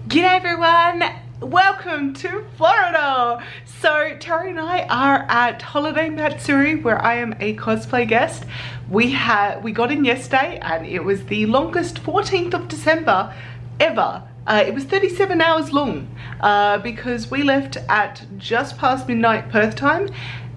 G'day everyone, welcome to Florida. So Terry and I are at Holiday Matsuri where I am a cosplay guest. We got in yesterday and it was the longest 14th of December ever. It was 37 hours long because we left at just past midnight Perth time.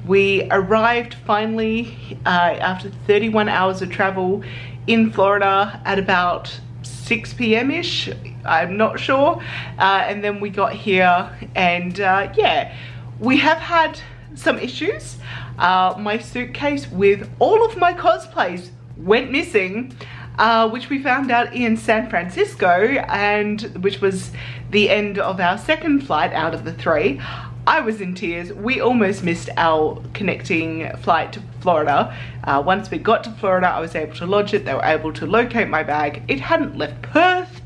We arrived finally after 31 hours of travel in Florida at about 6 p.m.-ish, I'm not sure, and then we got here and yeah, we have had some issues. My suitcase with all of my cosplays went missing, which we found out in San Francisco, and which was the end of our second flight out of the 3. I was in tears. We almost missed our connecting flight to Florida. Once we got to Florida, I was able to lodge it. They were able to locate my bag. It hadn't left Perth,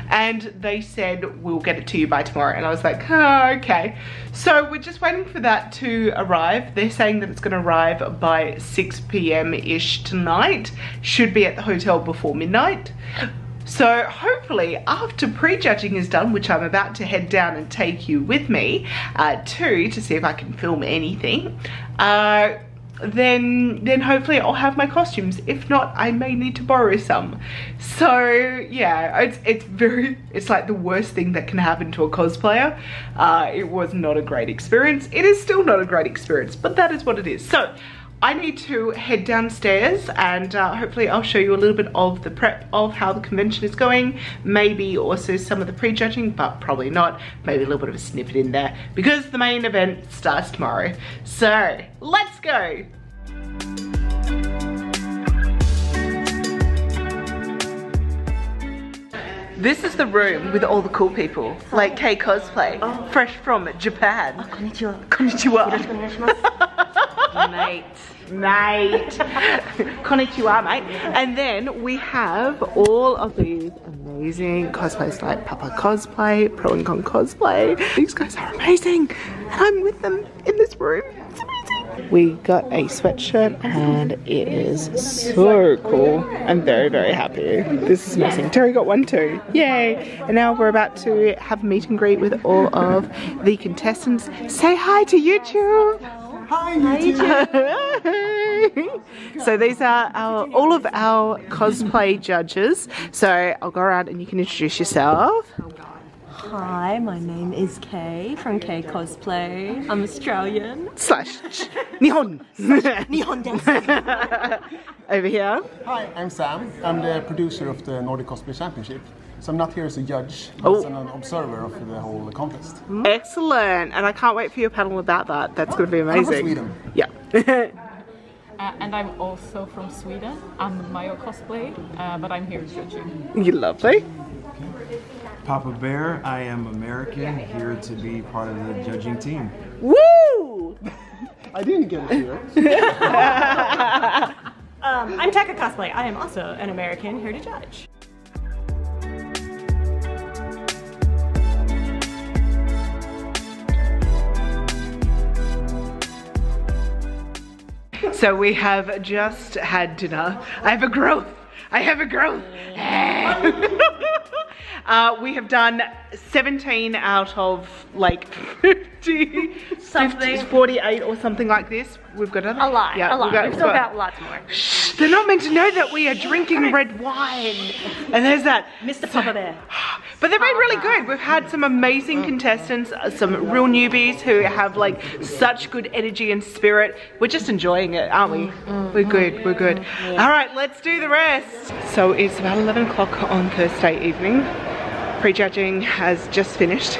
and they said, we'll get it to you by tomorrow. And I was like, oh, okay. So we're just waiting for that to arrive. They're saying that it's gonna arrive by 6 p.m.-ish tonight. Should be at the hotel before midnight. So hopefully after prejudging is done, which I'm about to head down and take you with me to see if I can film anything, then hopefully I'll have my costumes. If not, I may need to borrow some. So yeah, it's like the worst thing that can happen to a cosplayer. It was not a great experience. It is still not a great experience, but that is what it is. So I need to head downstairs and hopefully I'll show you a little bit of the prep of how the convention is going, maybe also some of the prejudging, but probably not. Maybe a little bit of a snippet in there because the main event starts tomorrow. So let's go. This is the room with all the cool people, like Teca Cosplay, fresh from Japan. Konnichiwa. Konnichiwa. Mate. Konnichiwa, mate. And then we have all of these amazing cosplays like Papa Cosplay, Pro and Con Cosplay. These guys are amazing. And I'm with them in this room. It's amazing. We got a sweatshirt and it is so cool. I'm very, very happy. This is amazing. Terry got one too. Yay. And now we're about to have a meet and greet with all of the contestants. Say hi to YouTube. Hi, YouTube. So these are all of our cosplay judges. So I'll go around and you can introduce yourself. Hi, my name is Kay from Teca Cosplay. I'm Australian. / Nihon. Nihon desu. Over here. Hi, I'm Sam. I'm the producer of the Nordic Cosplay Championship. So I'm not here as a judge, but an observer of the whole contest. Excellent. And I can't wait for your panel about that. That's going to be amazing. I'm from Sweden. Yeah. And I'm also from Sweden. I'm Mayo Cosplay, but I'm here judging. You're lovely. Papa Bear, I am American, here to be part of the judging team. Woo! I didn't get it here. I'm Teca Cosplay. I am also an American here to judge. So we have just had dinner. I have a growth. We have done 17 out of like 50, 48 or something like this. We've got another. A lot. We've still got lots more. Shh, they're not meant to know that we are drinking red wine. And there's that. Mr. Papa Bear. But they've been really good. We've had some amazing contestants, some real newbies who have like such good energy and spirit. We're just enjoying it, aren't we? We're good, we're good. All right, let's do the rest. So it's about 11 o'clock on Thursday evening. Prejudging has just finished.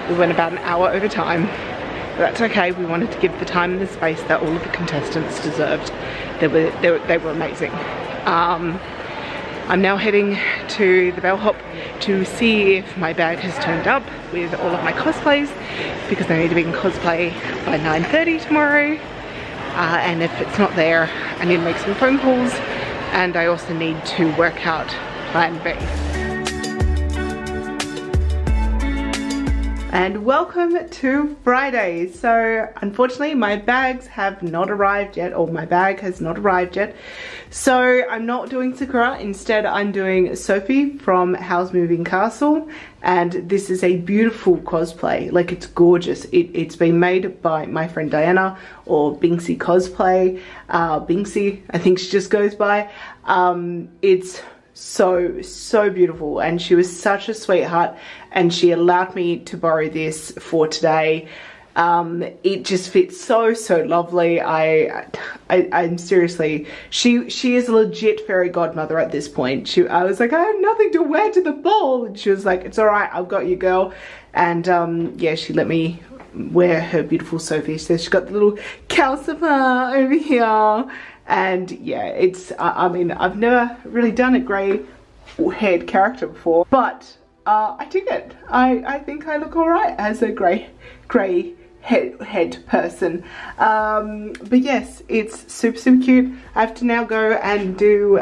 We went about an hour over time. But that's okay, we wanted to give the time and the space that all of the contestants deserved. They were amazing. I'm now heading to the bellhop to see if my bag has turned up with all of my cosplays because I need to be in cosplay by 9:30 tomorrow. And if it's not there, I need to make some phone calls and I also need to work out plan B. And welcome to Friday. So unfortunately my bags have not arrived yet, or my bag has not arrived yet. So I'm not doing Sakura, instead I'm doing Sophie from Howl's Moving Castle, and this is a beautiful cosplay. Like, it's gorgeous. It's been made by my friend Diana, or Binksy Cosplay. Binksy, I think she just goes by. It's so beautiful, and she was such a sweetheart, and she allowed me to borrow this for today. It just fits so lovely. I'm seriously, she is a legit fairy godmother at this point. I was like, I have nothing to wear to the ball, and she was like, it's all right, I've got you, girl. And yeah, she let me wear her beautiful Sophie. So she's got the little calcifer over here. And yeah, it's, I mean, I've never really done a grey haired character before, but I dig it. I think I look alright as a grey head person. But yes, it's super cute. I have to now go and do,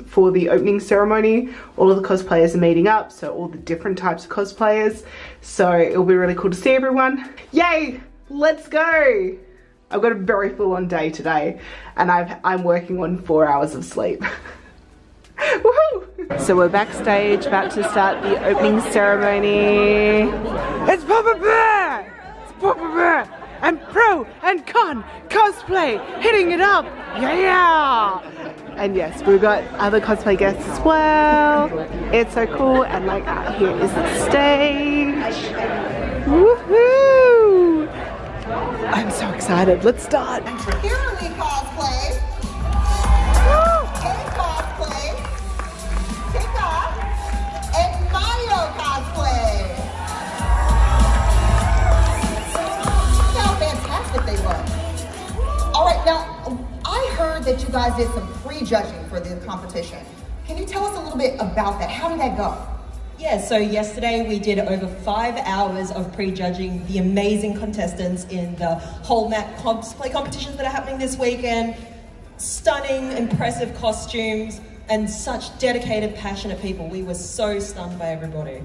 for the opening ceremony, all of the cosplayers are meeting up, so all the different types of cosplayers. So it'll be really cool to see everyone. Yay, let's go. I've got a very full-on day today, and I'm working on 4 hours of sleep. Woohoo! So we're backstage, about to start the opening ceremony. It's Papa Bear! It's Papa Bear! And Pro and Con Cosplay hitting it up! Yeah! And yes, we've got other cosplay guests as well. It's so cool, and like, here is the stage. Woohoo! I'm so excited. Let's start. Teca Cosplay, Cosplay, Teca, and Mayo Cosplay. Look how fantastic they look. All right, now I heard that you guys did some pre-judging for the competition. Can you tell us a little bit about that? How did that go? Yeah, so yesterday we did over 5 hours of prejudging the amazing contestants in the whole Mayo Cosplay competitions that are happening this weekend. Stunning, impressive costumes, and such dedicated, passionate people. We were so stunned by everybody.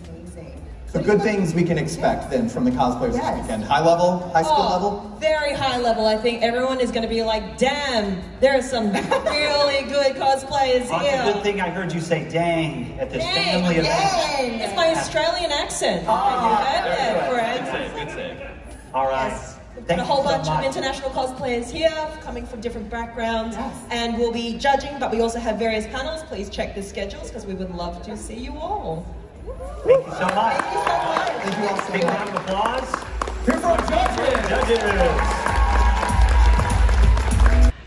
Amazing. So good things we can expect then from the cosplayers this weekend. High level, high school level? Very high level. I think everyone is going to be like, damn, there are some really good cosplayers here. It's a good thing I heard you say dang at this family event. Dang. It's my Australian accent. Good save. All right. Yes. We've got a whole bunch of international cosplayers here, coming from different backgrounds, and we'll be judging, but we also have various panels. Please check the schedules, because we would love to see you all. Thank you so much. Thank you so much. Thank you all so Big much. round of applause. Here for our judges.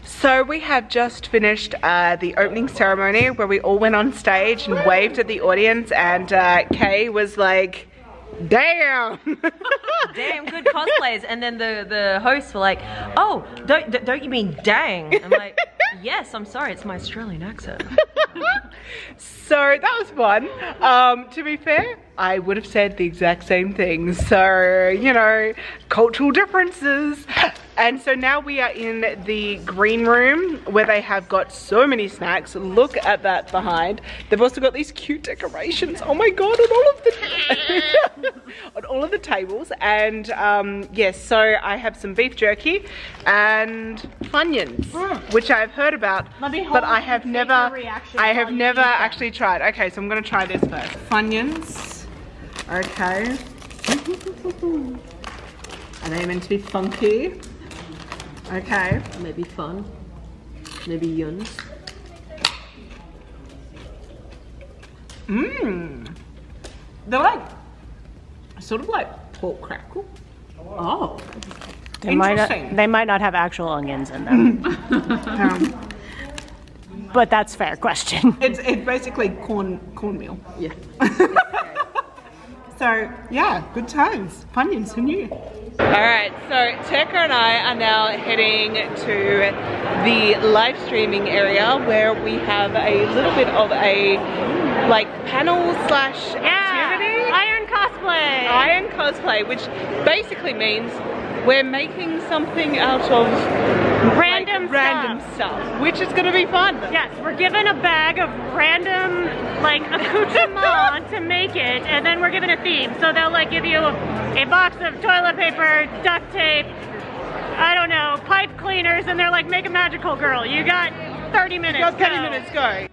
So we have just finished the opening ceremony, where we all went on stage and waved at the audience, and Kay was like, damn. Damn good cosplays. And then the hosts were like, oh, don't you mean dang? I'm like, yes, I'm sorry, it's my Australian accent. So that was fun. To be fair, I would have said the exact same thing. So, you know, cultural differences. And so now we are in the green room, where they have got so many snacks. Look at that behind. They've also got these cute decorations. Oh my god, on all of the on all of the tables. And yes, so I have some beef jerky and Funyuns, which I've heard about, but I have never actually tried. Okay, so I'm gonna try this first. Funyuns. Okay. Are they meant to be funky? Okay. Maybe fun. Maybe yuns. Mmm. They're like, sort of like pork crackle. Oh. They might not have actual onions in them. But that's a fair question. It's basically cornmeal. Yeah. So yeah, good times. Funyuns, who knew? Alright, so Teca and I are now heading to the live streaming area, where we have a little bit of a like panel slash activity. Iron Cosplay! Iron Cosplay, which basically means we're making something out of Random random stuff, which is going to be fun. Yes, we're given a bag of random like accoutrement to make it, and then we're given a theme. So they'll like give you a box of toilet paper, duct tape, I don't know, pipe cleaners, and they're like, make a magical girl. You got 30 minutes. You got 30 minutes, go.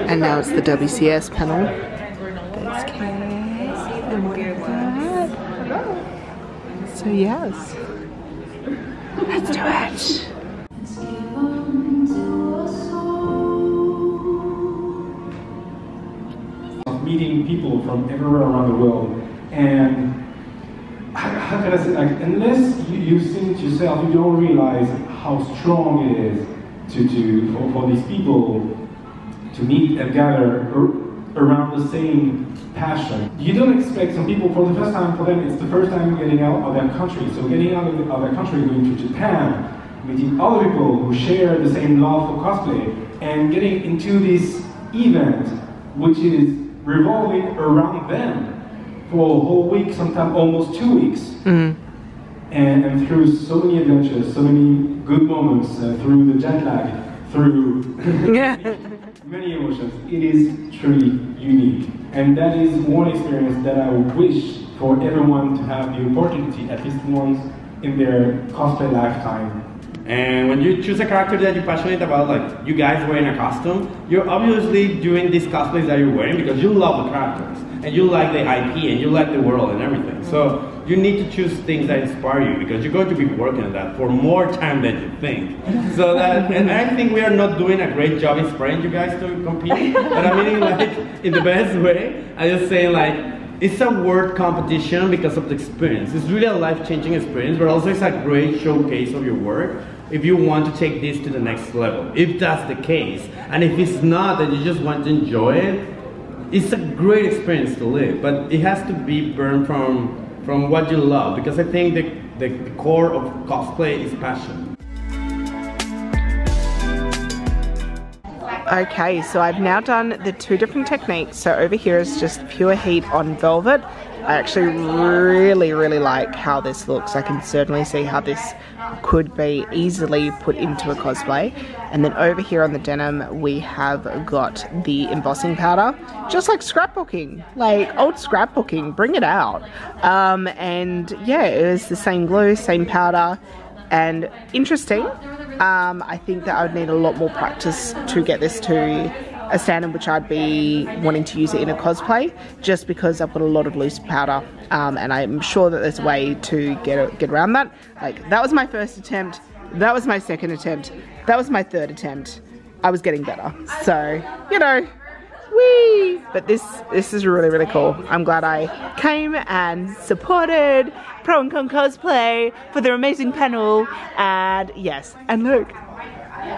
And now it's the WCS panel. There's Kay. So yes, let's do it. Meeting people from everywhere around the world, and how can I say, like, unless you've seen it yourself, you don't realize how strong it is for these people to meet and gather around the same passion. You don't expect some people, for the first time, for them it's the first time getting out of their country. So getting out of their country, going to Japan, meeting other people who share the same love for cosplay, and getting into this event which is revolving around them for a whole week, sometimes almost 2 weeks. And through so many adventures, so many good moments, through the jet lag, through many emotions, it is truly unique. And that is one experience that I wish for everyone to have the opportunity, at least once in their cosplay lifetime. And when you choose a character that you're passionate about, like you guys wearing a costume, you're obviously doing these cosplays that you're wearing because you love the characters, and you like the IP, and you like the world and everything. So you need to choose things that inspire you, because you're going to be working on that for more time than you think. So that, and I think we are not doing a great job inspiring you guys to compete, but I mean like in the best way. I just saying like, it's a word competition because of the experience. It's really a life-changing experience, but also it's a great showcase of your work if you want to take this to the next level, if that's the case. And if it's not, that you just want to enjoy it, it's a great experience to live, but it has to be born from what you love, because I think the core of cosplay is passion. Okay, so I've now done the 2 different techniques. So over here is just pure heat on velvet. I actually really like how this looks. I can certainly see how this could be easily put into a cosplay. And then over here on the denim, we have got the embossing powder, just like scrapbooking, like old scrapbooking, bring it out. And yeah, it was the same glue, same powder, and interesting. I think that I would need a lot more practice to get this to a standard which I'd be wanting to use it in a cosplay, just because I've got a lot of loose powder, and I'm sure that there's a way to get around that. Like, that was my first attempt, that was my second attempt, that was my third attempt. I was getting better, so you know, whee! But this is really cool. I'm glad I came and supported Pro and Con Cosplay for their amazing panel, and yes, and look,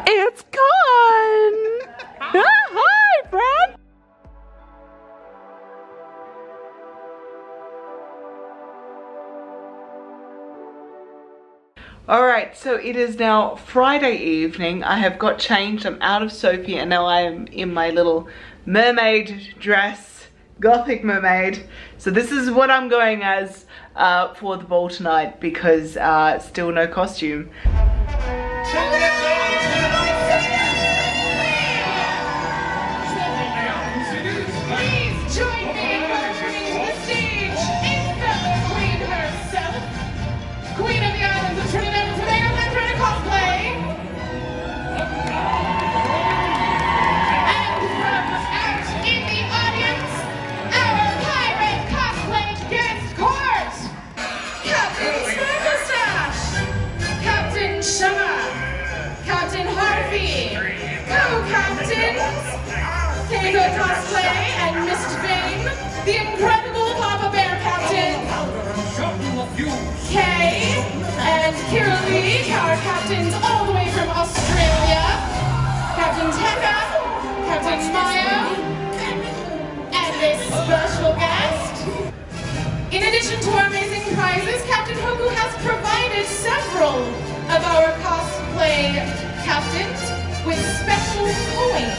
it's gone! Hi, friend! Alright, so it is now Friday evening. I have got changed. I'm out of Sophie, and now I am in my little mermaid dress, gothic mermaid. So this is what I'm going as for the ball tonight, because still no costume. Teca Cosplay and Mistvein, the incredible Papa Bear Captain, Kay and Kira Lee, our captains all the way from Australia, Captain Teca, Captain Mayo, and a special guest. In addition to our amazing prizes, Captain Hoku has provided several of our cosplay captains with special coins.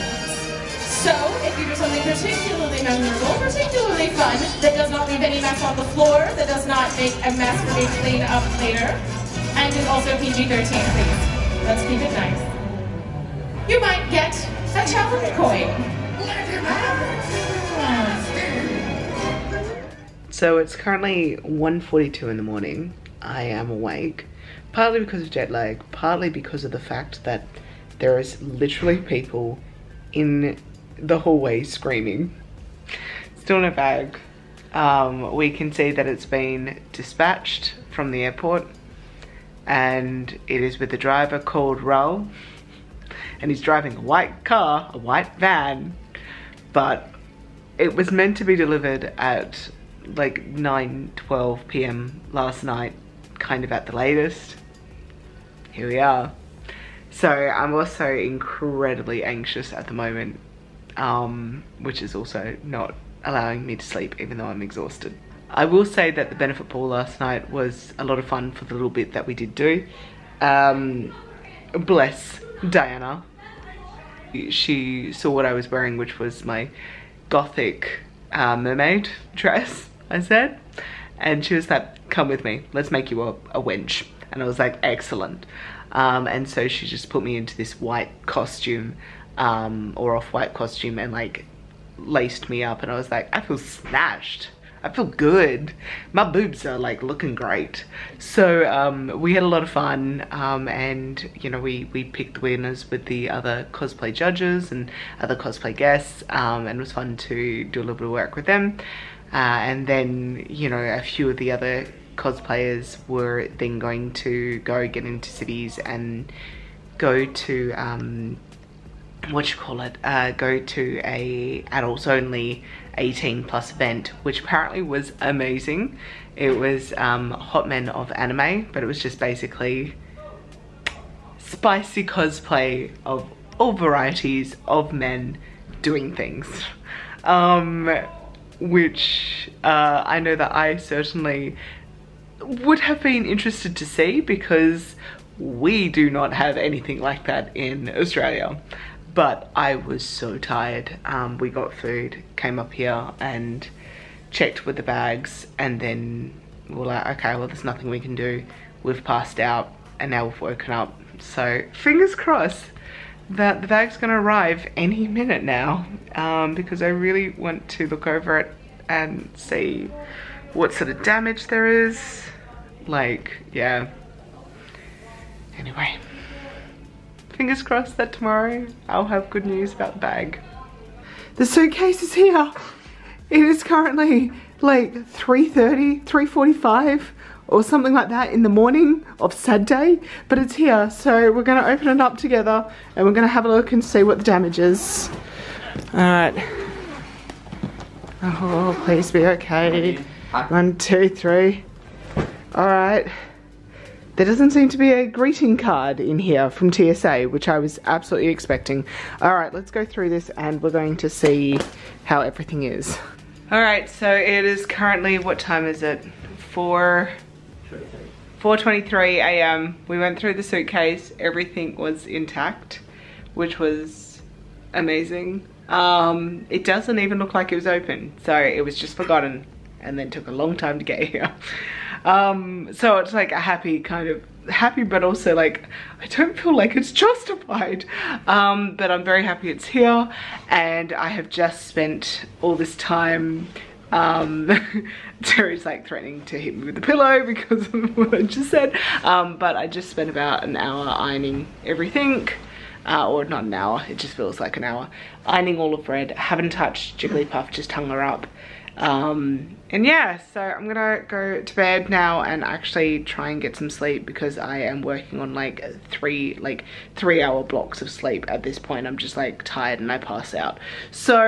So, if you do something particularly memorable, particularly fun, that does not leave any mess on the floor, that does not make a mess for me to clean up later, and is also PG-13, please. Let's keep it nice. You might get a challenge coin. So it's currently 1:42 in the morning. I am awake, partly because of jet lag, partly because of the fact that there is literally people in the hallway screaming. Still no bag. We can see that it's been dispatched from the airport, and it is with the driver called Raul, and he's driving a white car, a white van, but it was meant to be delivered at like 9:12 p.m. last night, kind of at the latest. Here we are. So I'm also incredibly anxious at the moment, which is also not allowing me to sleep even though I'm exhausted. I will say that the benefit ball last night was a lot of fun for the little bit that we did do. Bless Diana. She saw what I was wearing, which was my gothic mermaid dress, I said. And she was like, come with me, let's make you a wench. And I was like, excellent. And so she just put me into this white costume, or off-white costume, and like laced me up, and I was like, I feel snatched. I feel good. My boobs are like looking great. So we had a lot of fun, and you know, we picked the winners with the other cosplay judges and other cosplay guests, and it was fun to do a little bit of work with them. And then, you know, a few of the other cosplayers were then going to go get into cities and go to go to a adults only 18+ event, which apparently was amazing. It was Hot Men of Anime, but it was just basically spicy cosplay of all varieties of men doing things, which I know that I certainly would have been interested to see, because we do not have anything like that in Australia. But I was so tired. We got food, came up here and checked with the bags, and then we were like, okay, well, there's nothing we can do. We've passed out and now we've woken up. So fingers crossed that the bag's gonna arrive any minute now, because I really want to look over it and see what sort of damage there is. Like, yeah. Anyway. Fingers crossed that tomorrow I'll have good news about the bag. The suitcase is here. It is currently like 3:30, 3:45 or something like that in the morning of Saturday, but it's here. So we're gonna open it up together and we're gonna have a look and see what the damage is. All right. Oh, please be okay. 1, 2, 3. All right. There doesn't seem to be a greeting card in here from TSA, which I was absolutely expecting. All right, let's go through this and we're going to see how everything is. All right, so it is currently, what time is it? 4:23 a.m. We went through the suitcase. Everything was intact, which was amazing. It doesn't even look like it was open. So it was just forgotten and then took a long time to get here. So it's like a happy but also like I don't feel like it's justified, but I'm very happy it's here, and I have just spent all this time Terry's like threatening to hit me with a pillow because of what I just said, but I just spent about an hour ironing everything, or not an hour, it just feels like an hour, ironing all of Red. Haven't touched Jigglypuff, just hung her up. And yeah, so I'm gonna go to bed now and actually try and get some sleep, because I am working on like 3-hour blocks of sleep at this point. I'm just like tired and I pass out. So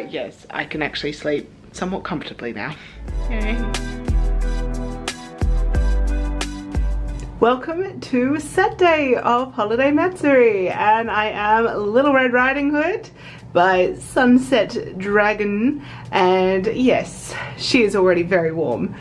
yes, I can actually sleep somewhat comfortably now. Okay. Welcome to Saturday of Holiday Matsuri, and I am Little Red Riding Hood by Sunset Dragon, and yes, she is already very warm.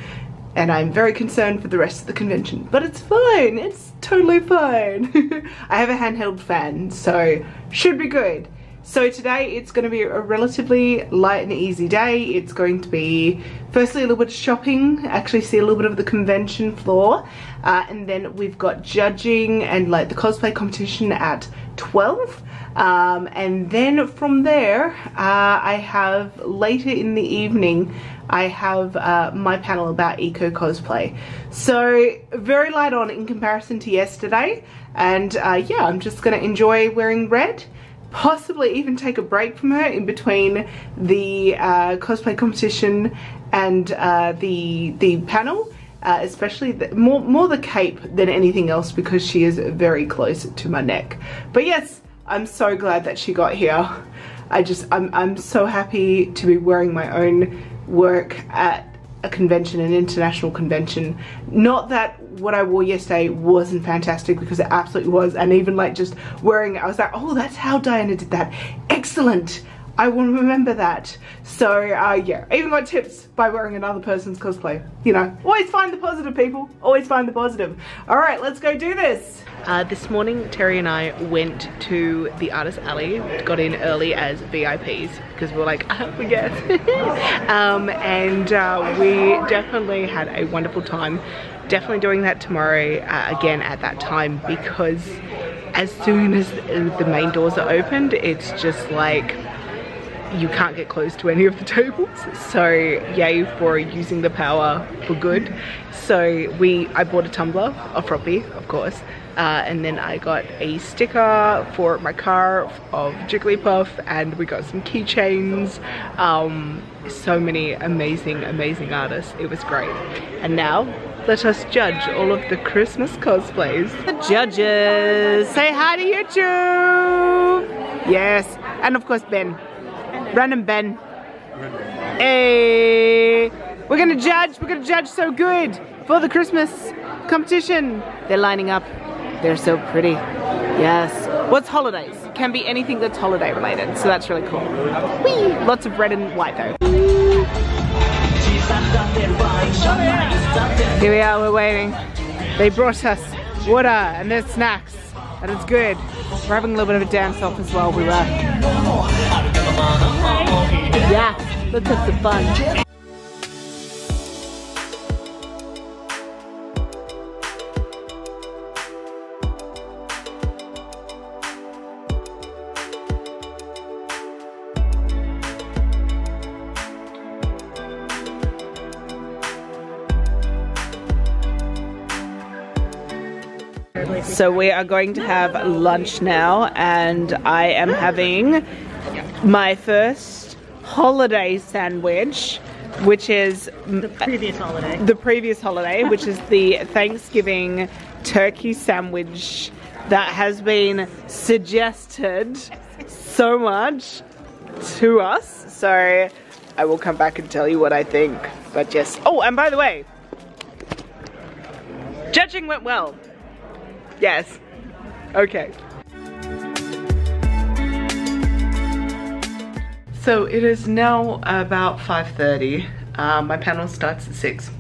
and I'm very concerned for the rest of the convention, but it's fine, it's totally fine. I have a handheld fan, so should be good. So today it's going to be a relatively light and easy day. It's going to be firstly a little bit of shopping, actually see a little bit of the convention floor, and then we've got judging and like the cosplay competition at 12. And then from there I have later in the evening I have my panel about eco cosplay. So very light on in comparison to yesterday, and yeah, I'm just gonna enjoy wearing red, possibly even take a break from her in between the cosplay competition and the panel, especially more the cape than anything else, because she is very close to my neck. But yes, I'm so glad that she got here. I'm so happy to be wearing my own work at a convention, an international convention. Not that what I wore yesterday wasn't fantastic, because it absolutely was, and even like just wearing it, I was like, oh, that's how Diana did that. Excellent. I will remember that. So yeah, I even got tips by wearing another person's cosplay. You know, always find the positive, people. Always find the positive. All right, let's go do this. This morning, Terry and I went to the Artist Alley, got in early as VIPs, because we were like, we guess. And we definitely had a wonderful time. Definitely doing that tomorrow again at that time, because as soon as the main doors are opened, it's just like, you can't get close to any of the tables. So yay for using the power for good. So I bought a tumbler of Froppy, of course, and then I got a sticker for my car of Jigglypuff, and we got some keychains. So many amazing artists. It was great. And now let us judge all of the Christmas cosplays. The judges, say hi to YouTube. Yes, and of course Ben. Random Ben. Hey, we're gonna judge so good for the Christmas competition. They're lining up. They're so pretty. Yes. What's holidays? Can be anything that's holiday related, so that's really cool. Whee! Lots of red and white though. Here we are, we're waiting. They brought us water and there's snacks, and it's good. We're having a little bit of a dance off as well. We were. Yeah, let's have some fun. So we are going to have lunch now, and I am having my first holiday sandwich, which is the previous holiday, which is the Thanksgiving turkey sandwich that has been suggested so much to us. So I will come back and tell you what I think. But yes, oh, and by the way, judging went well. Yes. Okay. So it is now about 5:30. My panel starts at 6.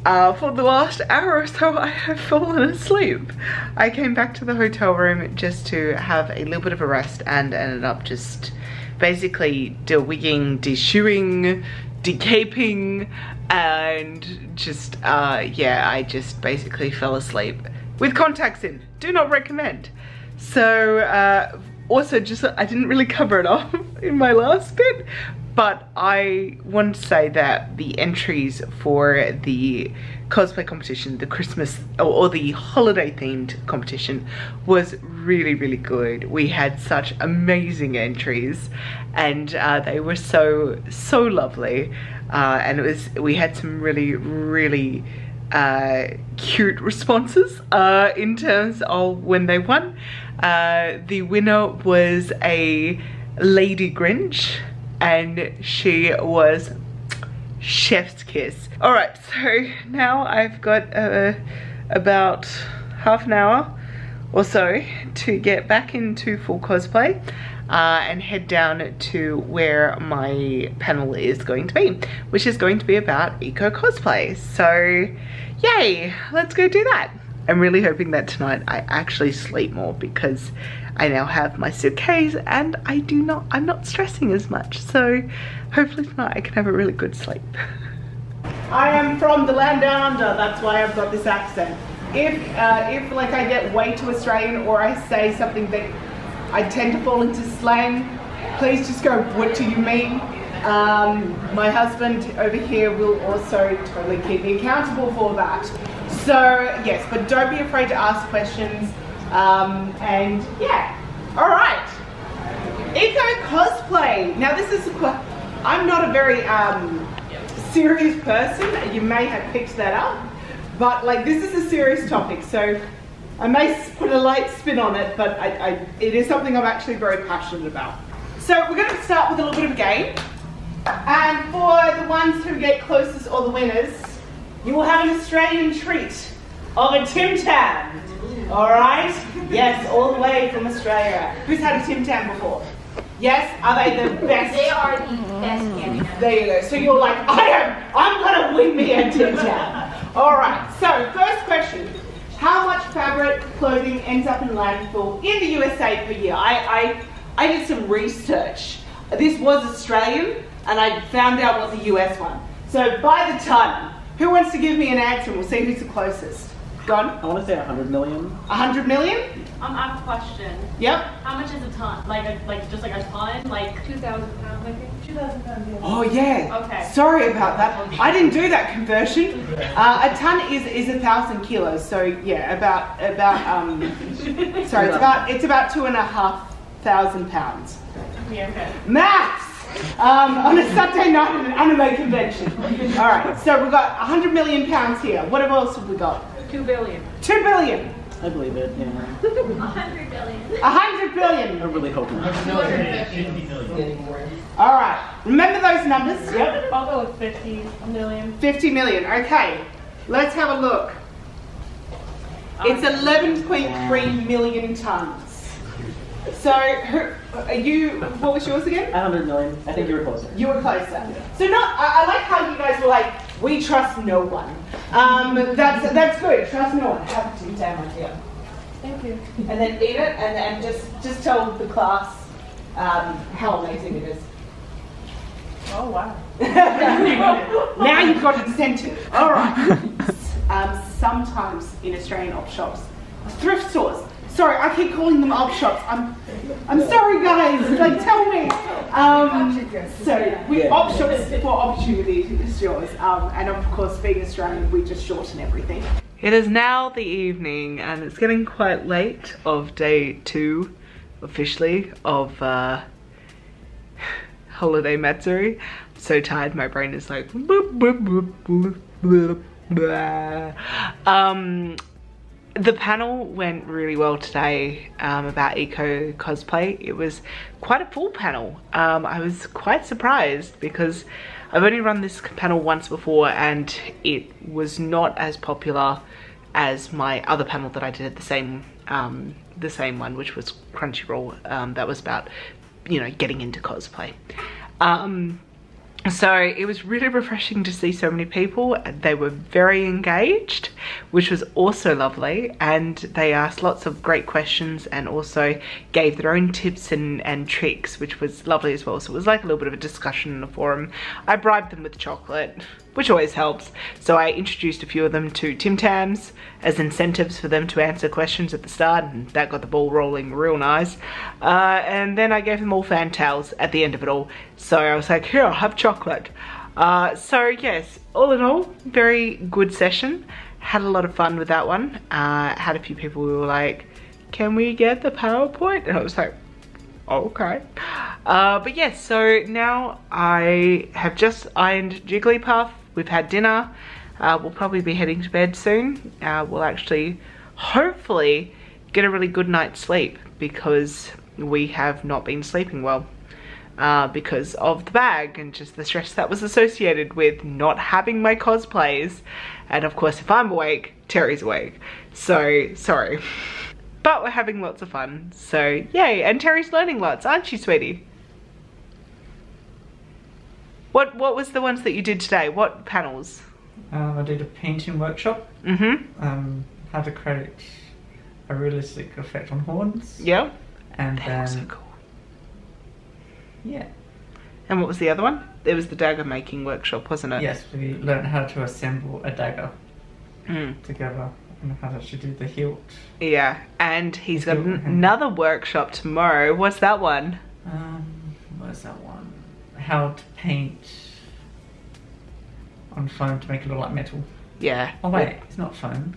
For the last hour or so, I have fallen asleep. I came back to the hotel room just to have a little bit of a rest, and ended up just basically de-wigging, de-shoeing, de-caping, and just, yeah, I just basically fell asleep. With contacts in, do not recommend. So also just, I didn't really cover it off in my last bit, but I want to say that the entries for the cosplay competition, the Christmas or the holiday themed competition, was really good. We had such amazing entries, and they were so lovely, and we had some really cute responses in terms of when they won. The winner was a Lady Grinch, and she was chef's kiss. All right, so now I've got about half an hour also to get back into full cosplay and head down to where my panel is going to be, which is going to be about eco cosplay. So yay, let's go do that. I'm really hoping that tonight I actually sleep more because I now have my suitcase and I'm not stressing as much. So hopefully tonight I can have a really good sleep. I am from the land down under, that's why I've got this accent. If like I get way too Australian or I say something that I tend to fall into slang, please just go, what do you mean? My husband over here will also totally keep me accountable for that. So yes, but don't be afraid to ask questions. And yeah, all right. Eco cosplay. Now this is, I'm not a very serious person. You may have picked that up, but like this is a serious topic. So I may put a light spin on it, but it is something I'm actually very passionate about. So we're going to start with a little bit of a game. And for the ones who get closest or the winners, you will have an Australian treat of a Tim Tam. All right? Yes, all the way from Australia. Who's had a Tim Tam before? Yes? Are they the best? They are the best candy. There you go. So you're like, I'm going to win me a Tim Tam. All right. So first question. How much fabric clothing ends up in landfill in the USA per year? I did some research. This was Australian, and I found out what the US one. So by the ton, who wants to give me an answer? We'll see who's the closest. Gone? I want to say 100 million. 100 million? I have a question. Yep. How much is a ton? Like just like a ton? Like 2,000 pounds, I think. 2,000 pounds. Yeah. Oh yeah. Okay. Sorry about that. I didn't do that conversion. A ton is 1,000 kilos. So yeah, about sorry, it's about 2,500 pounds. Yeah. Okay. Maths. On a Saturday night at an anime convention. All right. So we've got 100 million pounds here. What else have we got? 2 billion. 2 billion. I believe it, yeah. 100 billion. 100 billion. I really hope not. 250 million. All right. Remember those numbers? Yep. I'll go with 50 million. 50 million. Okay. Let's have a look. It's 11.3 million tons. So, what was yours again? 100 million. I think you were closer. You were closer. So I like how you guys were like, we trust no one. That's good. Trust no one. Have a Tim Tam right here. Thank you. And then eat it, and just tell the class how amazing it is. Oh wow. Now you've got incentive. All right. Sometimes in Australian op shops, thrift stores. Sorry, I keep calling them op shops. I'm sorry, guys. Like, tell me. So we op shops for opportunity stores, and of course, being Australian, we just shorten everything. It is now the evening, and it's getting quite late of day 2, officially, of holiday Matsuri. I'm so tired, my brain is like boop, boop, boop, boop, boop. The panel went really well today about eco cosplay. It was quite a full panel. I was quite surprised because I've only run this panel once before and it was not as popular as my other panel that I did at the same one, which was Crunchyroll. That was about, you know, getting into cosplay. So it was really refreshing to see so many people. They were very engaged, which was also lovely, and they asked lots of great questions and also gave their own tips and tricks, which was lovely as well. So it was like a little bit of a discussion in the forum. I bribed them with chocolate, which always helps. So I introduced a few of them to Tim Tams as incentives for them to answer questions at the start, and that got the ball rolling real nice. And then I gave them all fan towels at the end of it all. So I was like, here, have chocolate. So yes, all in all, very good session. Had a lot of fun with that one. Had a few people who were like, can we get the PowerPoint? And I was like, okay. But yes, so now I have just ironed Jigglypuff. We've had dinner. We'll probably be heading to bed soon. We'll actually, hopefully, get a really good night's sleep because we have not been sleeping well because of the bag and just the stress that was associated with not having my cosplays. And of course, if I'm awake, Terry's awake. So, sorry. but we're having lots of fun. So yay, and Terry's learning lots, aren't you, sweetie? What was the ones that you did today? What panels? I did a painting workshop. How to create a realistic effect on horns. Yeah. And that was so cool. Yeah. And what was the other one? It was the dagger making workshop, wasn't it? Yes, we learned how to assemble a dagger together and how to actually do the hilt. Yeah, and he's got another workshop tomorrow. What's that one? What's that one? How to paint on foam to make it look like metal. Yeah. Oh wait, it's not foam.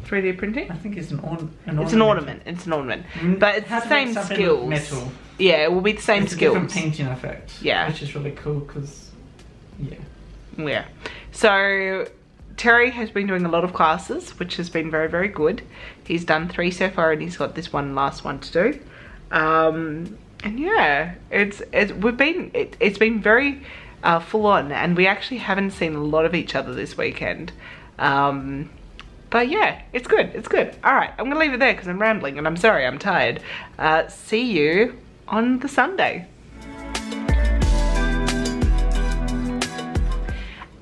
3D printing? I think it's an ornament. It's an ornament. It's an ornament. But it's the same skills. Metal. Yeah, it will be the same skills. It's a different painting effect. Yeah. Which is really cool because, yeah. Yeah. So Terry has been doing a lot of classes, which has been very, very good. He's done 3 so far, and he's got this last one to do. And yeah, it's been very full on, and we actually haven't seen a lot of each other this weekend. But yeah, it's good. It's good. All right, I'm gonna leave it there because I'm rambling, and I'm sorry, I'm tired. See you on the Sunday.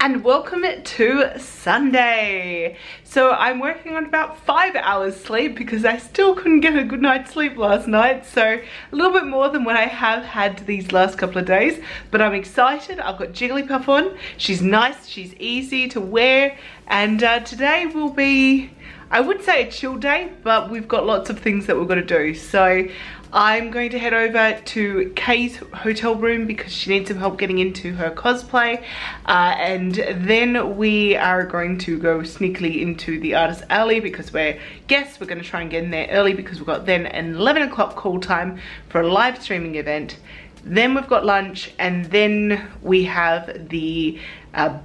And welcome to Sunday. So I'm working on about 5 hours sleep because I still couldn't get a good night's sleep last night. So a little bit more than what I have had these last couple of days, but I'm excited. I've got Jigglypuff on. She's nice, she's easy to wear. And today will be, I would say a chill day, but we've got lots of things that we've got to do. So I'm going to head over to Kay's hotel room because she needs some help getting into her cosplay. And then we are going to go sneakily into the artist alley because we're guests. We're going to try and get in there early because we've got then an 11 o'clock call time for a live streaming event. Then we've got lunch, and then we have the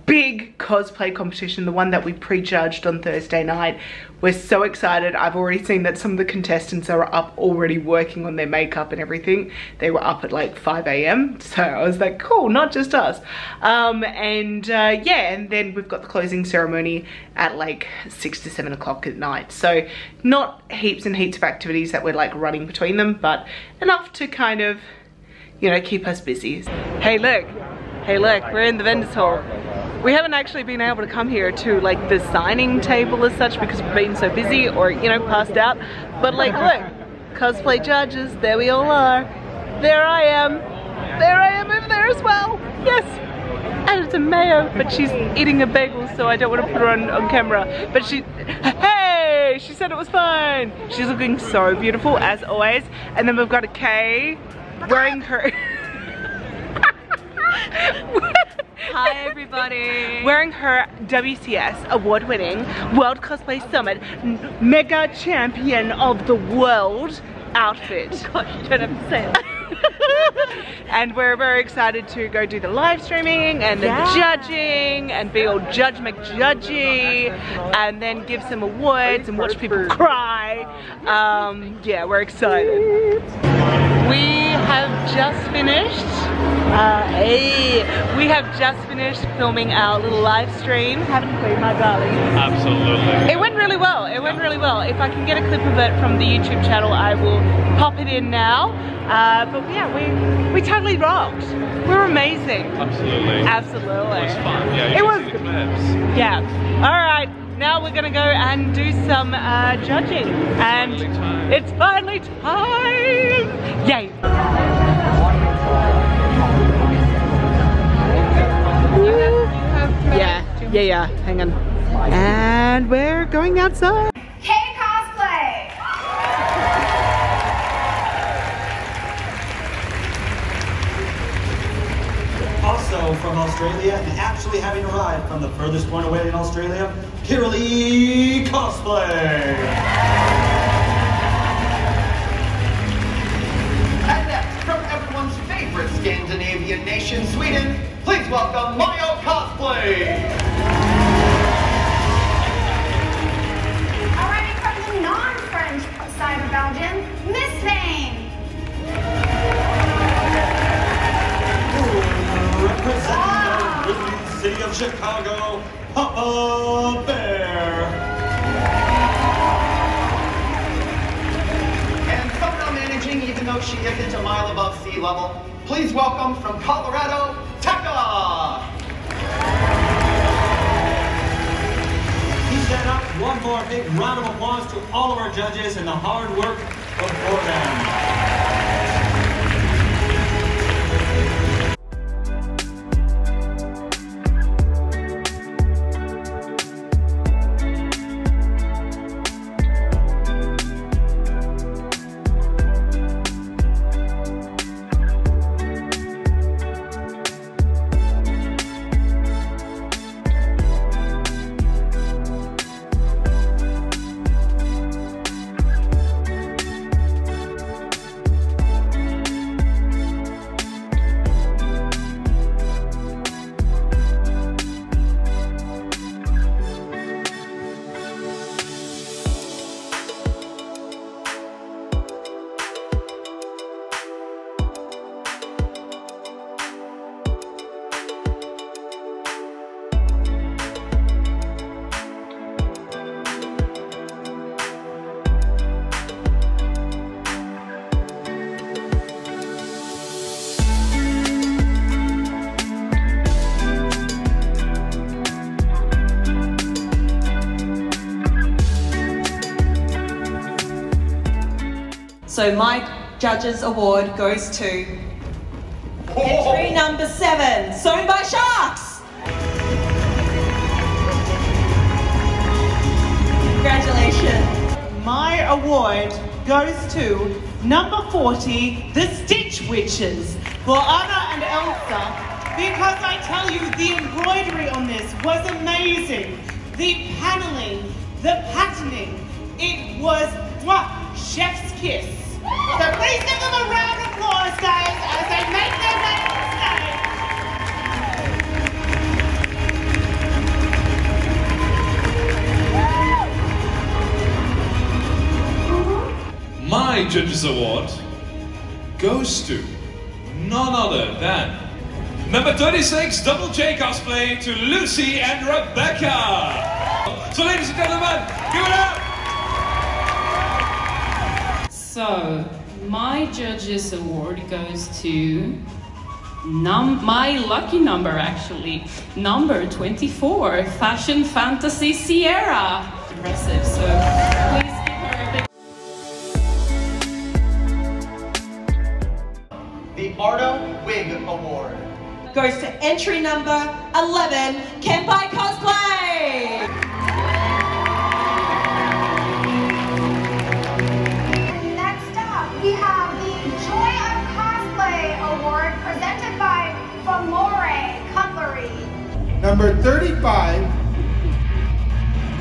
big cosplay competition, the one that we prejudged on Thursday night. We're so excited. I've already seen that some of the contestants are up already working on their makeup and everything. They were up at like 5 AM, so I was like, cool, not just us. Yeah, and then we've got the closing ceremony at like 6 to 7 o'clock at night. So not heaps and heaps of activities that we're like running between them, but enough to kind of, you know, keep us busy. Hey look, we're in the vendors hall. We haven't actually been able to come here to like the signing table as such because we've been so busy or, you know, passed out. But like, look, cosplay judges, there we all are. There I am over there as well, yes. And it's a Mayo, but she's eating a bagel, so I don't want to put her on camera. But hey, she said it was fine. She's looking so beautiful as always. And then we've got a Kay wearing her Hi everybody! Wearing her WCS award-winning World Cosplay Summit Mega Champion of the World outfit. Gosh, you don't have to say it. And we're very excited to go do the live streaming and the judging and be all Judge McJudgy and then give some awards and watch people cry. Yeah, we're excited. We have just finished. We have just finished filming our little live stream, haven't we, my darling? Absolutely. It went really well. It went really well. If I can get a clip of it from the YouTube channel, I will pop it in now. But yeah, we totally rocked. We're amazing. Absolutely. Absolutely. It was fun. Yeah, it was. Clips. Yeah. All right. Now we're gonna go and do some judging, and it's finally time! Yay! Yeah, hang on. And we're going outside. Teca Cosplay! Also from Australia, and actually having arrived from the furthest point away in Australia, Teca Cosplay! And next, from everyone's favorite Scandinavian nation, Sweden, please welcome Mayo Cosplay! Alrighty, from the non-French side of Belgium, Mistvein! Representing the Grizzly City of Chicago, Papa Bear! VIP level. Please welcome from Colorado, Teca! Keep that up. One more big round of applause to all of our judges and the hard work before them. So my judges award goes to entry number 7, Sewn by Sharks. Congratulations. My award goes to number 40, the Stitch Witches, for Anna and Elsa, because I tell you, the embroidery on this was amazing. The paneling, the patterning, it was chef's kiss. So please give them a round of applause, guys, as they make their way on stage. My Judges Award goes to none other than number 36, Double J Cosplay, to Lucy and Rebecca. So ladies and gentlemen, give it up! So, my Judges Award goes to my lucky number, actually, number 24, Fashion Fantasy Sierra. Impressive, so please give her a big... The Ardo Wig Award goes to entry number 11, Teca Cosplay. We have the Joy of Cosplay Award presented by Famore Cutlery. Number 35,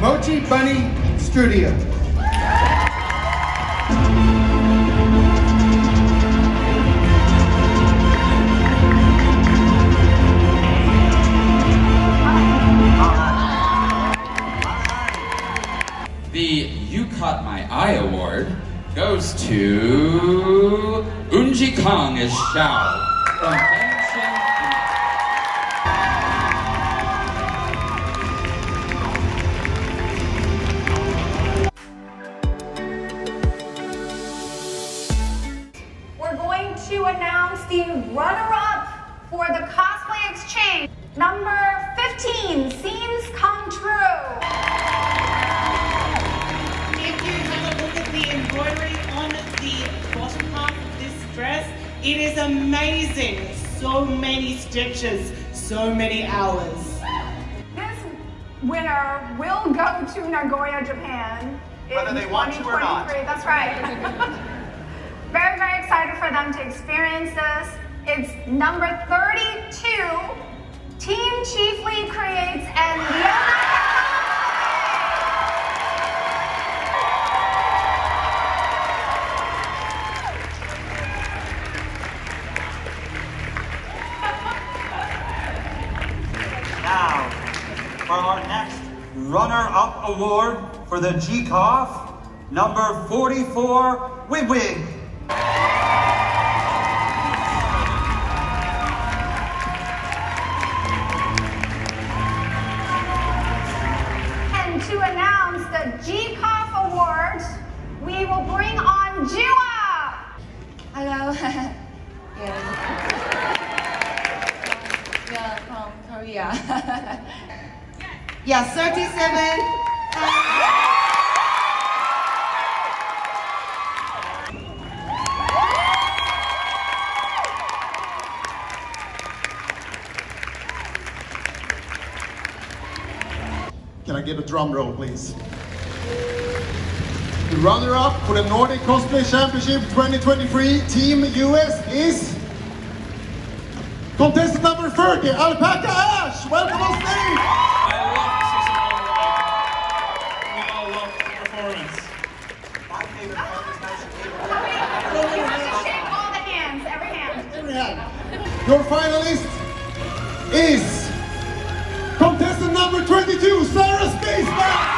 Mochi Bunny Studio. The You Caught My Eye Award goes to Unji Kong as Xiao from Genshin. We're going to announce the runner-up for the Cosplay Exchange. Number 15, Scenes Come True. If you have a look at the embroidery on the bottom half of this dress, it is amazing. So many stitches, so many hours. This winner will go to Nagoya, Japan. Whether they want to or not. That's right. Very, very excited for them to experience this. It's number 32, Team Chiefly Creates and Now, for our next runner-up award for the GCOF, number 44, Wig. And to announce the GCOF Awards, we will bring on Jua. Hello. Yeah. Oh yeah. Yeah, 37. Can I get a drum roll, please? The runner-up for the Nordic Cosplay Championship 2023 Team US is contestant number 30, Alpaca Ash. Welcome on stage. I love to see some all the way. We all love the performance. My favorite part is nice and You have to shake all the hands, every hand. Every hand. Your finalist is contestant number 22, Sarah Spaceman.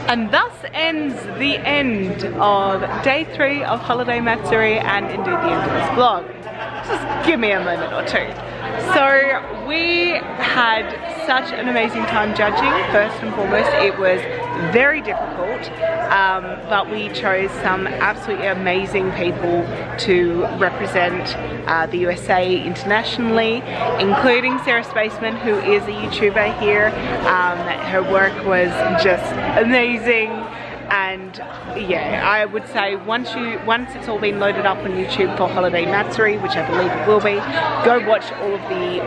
And thus ends the end of day 3 of Holiday Matsuri, and indeed the end of this vlog. Just give me a moment or two. So we had such an amazing time judging. First and foremost, it was very difficult, but we chose some absolutely amazing people to represent the USA internationally, including Sarah Spaceman, who is a YouTuber here. Her work was just amazing. And yeah, I would say once it's all been loaded up on YouTube for Holiday Matsuri, which I believe it will be, go watch all of the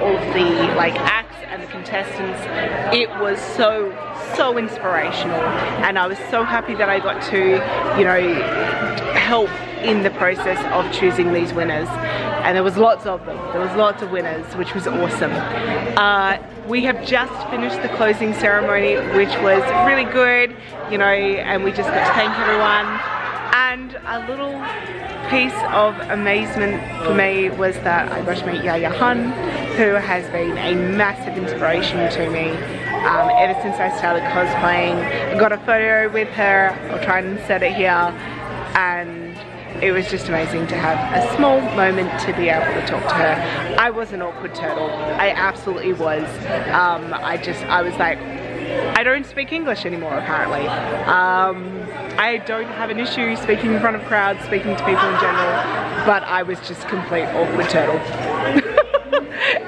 like acts and the contestants. It was so inspirational, and I was so happy that I got to, you know, help in the process of choosing these winners. And there was lots of them. There was lots of winners, which was awesome. We have just finished the closing ceremony, which was really good, you know, and we just got to thank everyone. And a little piece of amazement for me was that I got to meet Yaya Han, who has been a massive inspiration to me ever since I started cosplaying. I got a photo with her. I'll try and set it here. And it was just amazing to have a small moment to be able to talk to her. I was an awkward turtle. I absolutely was. I was like, I don't speak English anymore, apparently. I don't have an issue speaking in front of crowds, speaking to people in general, but I was just complete awkward turtle.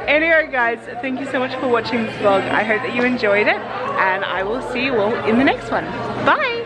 Anyway guys, thank you so much for watching this vlog. I hope that you enjoyed it, and I will see you all in the next one. Bye!